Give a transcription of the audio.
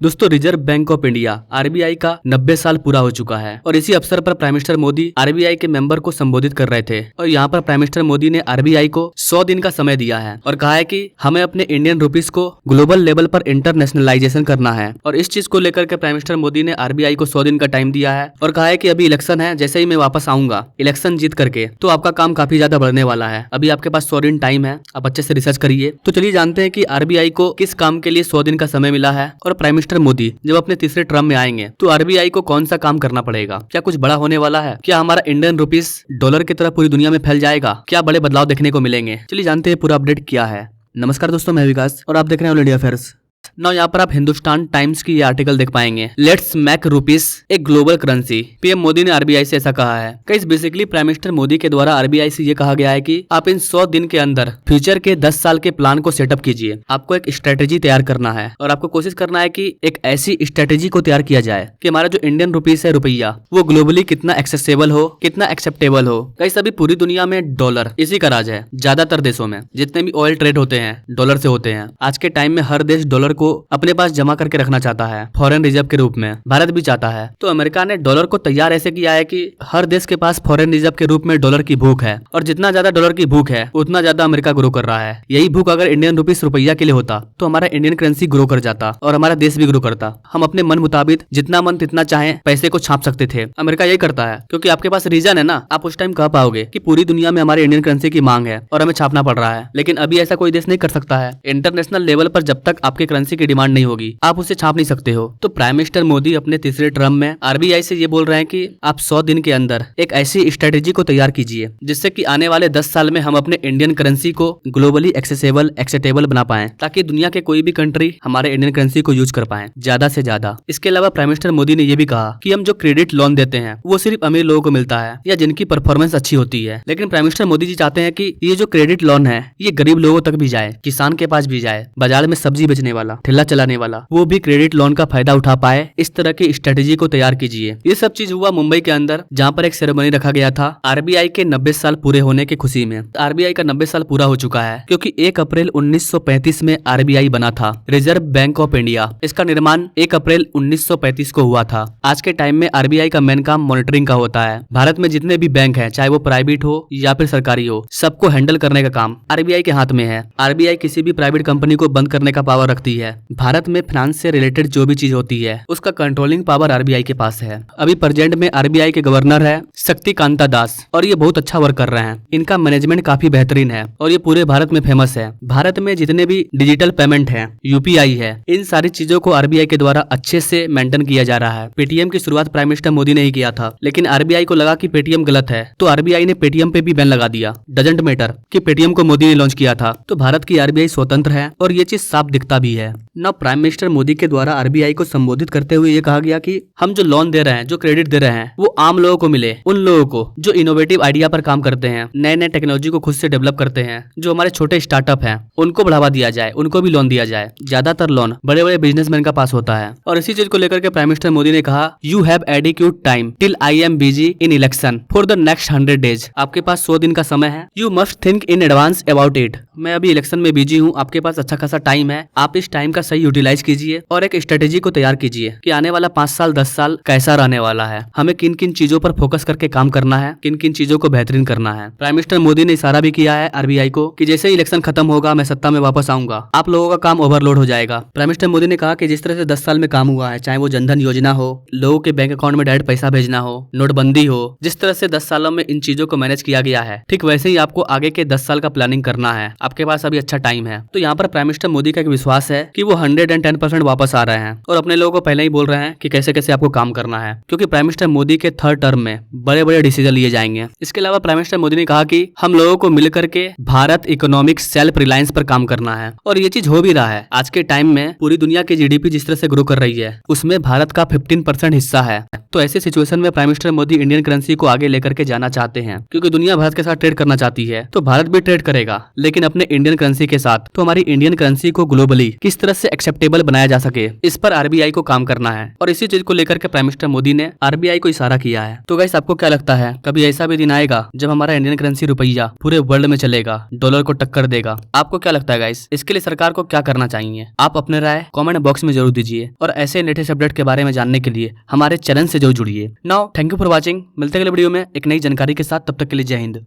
दोस्तों, reserve bank of India RBI का 90 साल पूरा हो चुका है और इसी अवसर पर प्राइम मिनिस्टर मोदी आरबीआई के मेंबर को संबोधित कर रहे थे। और यहाँ पर प्राइम मिनिस्टर मोदी ने आरबीआई को 100 दिन का समय दिया है और कहा है कि हमें अपने इंडियन रुपीस को ग्लोबल लेवल पर इंटरनेशनलाइजेशन करना है। और इस चीज को लेकर के प्राइम मिनिस्टर मोदी ने आरबीआई को 100 दिन का टाइम दिया है और कहा है कि अभी इलेक्शन है, जैसे ही मैं वापस आऊंगा इलेक्शन जीत करके तो आपका काम काफी ज्यादा बढ़ने वाला है। अभी आपके पास 100 दिन टाइम है, आप अच्छे से रिसर्च करिए। तो चलिए जानते हैं कि आरबीआई को किस काम के लिए 100 दिन का समय मिला है और प्राइम मिनिस्टर मोदी जब अपने तीसरे टर्म में आएंगे तो आरबीआई को कौन सा काम करना पड़ेगा। क्या कुछ बड़ा होने वाला है? क्या हमारा इंडियन रुपीस डॉलर की तरह पूरी दुनिया में फैल जाएगा? क्या बड़े बदलाव देखने को मिलेंगे? चलिए जानते हैं पूरा अपडेट क्या है। नमस्कार दोस्तों, मैं विकास और आप देख रहे हैं ऑल इंडिया अफेयर्स। ना यहाँ पर आप हिंदुस्तान टाइम्स की ये आर्टिकल देख पाएंगे, let's make rupees a global currency. PM Modi ने आरबीआई से ऐसा कहा है। Guys, basically prime minister Modi के द्वारा आरबीआई से ये कहा गया है कि आप इन 100 दिन के अंदर फ्यूचर के 10 साल के प्लान को सेटअप कीजिए। आपको एक स्ट्रेटेजी तैयार करना है और आपको कोशिश करना है कि एक ऐसी स्ट्रेटेजी को तैयार किया जाए कि हमारा जो इंडियन रुपीस है, रुपया, वो ग्लोबली कितना एक्सेसिबल हो, कितना एक्सेप्टेबल हो। गाइस, अभी पूरी दुनिया में डॉलर इसी का राज है। ज्यादातर देशों में जितने भी ऑयल ट्रेड होते हैं डॉलर से होते हैं। आज के टाइम में हर देश डॉलर को अपने पास जमा करके रखना चाहता है फॉरेन रिजर्व के रूप में। भारत भी चाहता है। तो अमेरिका ने डॉलर को तैयार ऐसे किया है कि हर देश के पास फॉरेन रिजर्व के रूप में डॉलर की भूख है और जितना ज्यादा डॉलर की भूख है उतना ज्यादा अमेरिका ग्रो कर रहा है। यही भूख अगर इंडियन रुपीस रुपया के लिए होता तो हमारा इंडियन करेंसी ग्रो कर जाता और हमारा देश भी ग्रो करता। हम अपने मन मुताबिक जितना मन जितना चाहे पैसे को छाप सकते थे। अमेरिका यही करता है क्योंकि आपके पास रीजन है ना। आप उस टाइम कह पाओगे कि पूरी दुनिया में हमारे इंडियन करेंसी की मांग है और हमें छापना पड़ रहा है। लेकिन अभी ऐसा कोई देश नहीं कर सकता है। इंटरनेशनल लेवल पर जब तक आपके करेंसी की डिमांड नहीं होगी आप उसे छाप नहीं सकते हो। तो प्राइम मिनिस्टर मोदी अपने तीसरे टर्म में आरबीआई से ये बोल रहे हैं कि आप 100 दिन के अंदर एक ऐसी स्ट्रेटेजी को तैयार कीजिए जिससे कि आने वाले 10 साल में हम अपने इंडियन करेंसी को ग्लोबली एक्सेसिबल एक्सेप्टेबल बना पाएं, ताकि दुनिया के कोई भी कंट्री हमारे इंडियन करेंसी को यूज कर पाए ज्यादा से ज्यादा। इसके अलावा प्राइम मिनिस्टर मोदी ने यह भी कहा कि हम जो क्रेडिट लोन देते हैं वो सिर्फ अमीर लोगों को मिलता है या जिनकी परफॉर्मेंस अच्छी होती है। लेकिन प्राइम मिनिस्टर मोदी जी चाहते हैं कि ये जो क्रेडिट लोन है ये गरीब लोगों तक भी जाए, किसान के पास भी जाए, बाजार में सब्जी बेचने वाला, ठेला चलाने वाला, वो भी क्रेडिट लोन का फायदा उठा पाए। इस तरह की स्ट्रेटेजी को तैयार कीजिए। ये सब चीज हुआ मुंबई के अंदर, जहां पर एक सेरेमनी रखा गया था आरबीआई के 90 साल पूरे होने की खुशी में। आरबीआई का 90 साल पूरा हो चुका है क्योंकि 1 अप्रैल 1935 में आरबीआई बना था, रिजर्व बैंक ऑफ इंडिया। इसका निर्माण 1 अप्रैल 1935 को हुआ था। आज के टाइम में आरबीआई का मेन काम मॉनिटरिंग का होता है। भारत में जितने भी बैंक है, चाहे वो प्राइवेट हो या फिर सरकारी हो, सबको हैंडल करने का काम आरबीआई के हाथ में है। आरबीआई किसी भी प्राइवेट कंपनी को बंद करने का पावर रखती है। भारत में फाइनेंस से रिलेटेड जो भी चीज होती है उसका कंट्रोलिंग पावर आरबीआई के पास है। अभी प्रेजेंट में आरबीआई के गवर्नर है शक्तिकांता दास और ये बहुत अच्छा वर्क कर रहे हैं। इनका मैनेजमेंट काफी बेहतरीन है और ये पूरे भारत में फेमस है। भारत में जितने भी डिजिटल पेमेंट है, यूपीआई है, इन सारी चीजों को आरबीआई के द्वारा अच्छे से मेंटेन किया जा रहा है। पेटीएम की शुरुआत प्राइम मिनिस्टर मोदी ने ही किया था, लेकिन आरबीआई को लगा कि पेटीएम गलत है तो आरबीआई ने पेटीएम पे भी बैन लगा दिया। डजंट मैटर कि पेटीएम को मोदी ने लॉन्च किया था। तो भारत की आरबीआई स्वतंत्र है और ये चीज साफ दिखता भी है। ना प्राइम मिनिस्टर मोदी के द्वारा आरबीआई को संबोधित करते हुए ये कहा गया कि हम जो लोन दे रहे हैं, जो क्रेडिट दे रहे हैं, वो आम लोगों को मिले, उन लोगों को जो इनोवेटिव आइडिया पर काम करते हैं, नए नए टेक्नोलॉजी को खुद से डेवलप करते हैं, जो हमारे छोटे स्टार्टअप हैं, उनको बढ़ावा दिया जाए, उनको भी लोन दिया जाए। ज्यादातर लोन बड़े बड़े बिजनेसमैन का पास होता है। और इसी चीज को लेकर के प्राइम मिनिस्टर मोदी ने कहा, you have adequate time till I am busy in election for the next 100 days. आपके पास 100 दिन का समय है। You must think in advance about it. मैं अभी इलेक्शन में बिजी हूँ, आपके पास अच्छा खासा टाइम है। आप इस टाइम का सही यूटिलाइज कीजिए और एक स्ट्रेटेजी को तैयार कीजिए कि आने वाला 5 साल 10 साल कैसा रहने वाला है, हमें किन किन चीजों पर फोकस करके काम करना है, किन किन चीजों को बेहतरीन करना है। प्राइम मिनिस्टर मोदी ने इशारा भी किया है आरबीआई को कि जैसे ही इलेक्शन खत्म होगा मैं सत्ता में वापस आऊंगा, आप लोगों का काम ओवरलोड हो जाएगा। प्राइम मिनिस्टर मोदी ने कहा कि जिस तरह से 10 साल में काम हुआ है, चाहे वो जनधन योजना हो, लोगों के बैंक अकाउंट में डायरेक्ट पैसा भेजना हो, नोटबंदी हो, जिस तरह से 10 सालों में इन चीजों को मैनेज किया गया है, ठीक वैसे ही आपको आगे के 10 साल का प्लानिंग करना है। आपके पास अभी अच्छा टाइम है। तो यहाँ पर प्राइम मिनिस्टर मोदी का एक विश्वास है कि वो 110% वापस आ रहे हैं और अपने लोगों को पहले ही बोल रहे हैं कि कैसे कैसे आपको काम करना है, क्योंकि प्राइम मिनिस्टर मोदी के 3rd टर्म में बड़े बड़े डिसीजन लिए जाएंगे। इसके अलावा प्राइम मिनिस्टर मोदी ने कहा कि हम लोगों को मिलकर के भारत इकोनॉमिक सेल्फ रिलायंस पर काम करना है और ये चीज हो भी रहा है। आज के टाइम में पूरी दुनिया की जीडीपी जिस तरह से ग्रो कर रही है उसमें भारत का 15% हिस्सा है। तो ऐसे सिचुएशन में prime minister Modi Indian currency को आगे लेकर के जाना चाहते हैं, क्योंकि दुनिया भारत के साथ ट्रेड करना चाहती है तो भारत भी ट्रेड करेगा, लेकिन अपने अपने इंडियन करेंसी के साथ, तो हमारी इंडियन करेंसी को ग्लोबली किस तरह से एक्सेप्टेबल बनाया जा सके, इस पर आरबीआई को काम करना है। और इसी चीज को लेकर के प्राइम मिनिस्टर मोदी ने आरबीआई को इशारा किया है। तो गाइस आपको क्या लगता है, कभी ऐसा भी दिन आएगा जब हमारा इंडियन करेंसी रुपया पूरे वर्ल्ड में चलेगा, डॉलर को टक्कर देगा? आपको क्या लगता है गाइस, इसके लिए सरकार को क्या करना चाहिए? आप अपने राय कमेंट बॉक्स में जरूर दीजिए और ऐसे लेटेस्ट अपडेट के बारे में जानने के लिए हमारे चैनल से जरूर जुड़िए। Now thank you for watching. मिलते हैं अगले वीडियो में एक नई जानकारी के साथ, तब तक के लिए जय हिंद।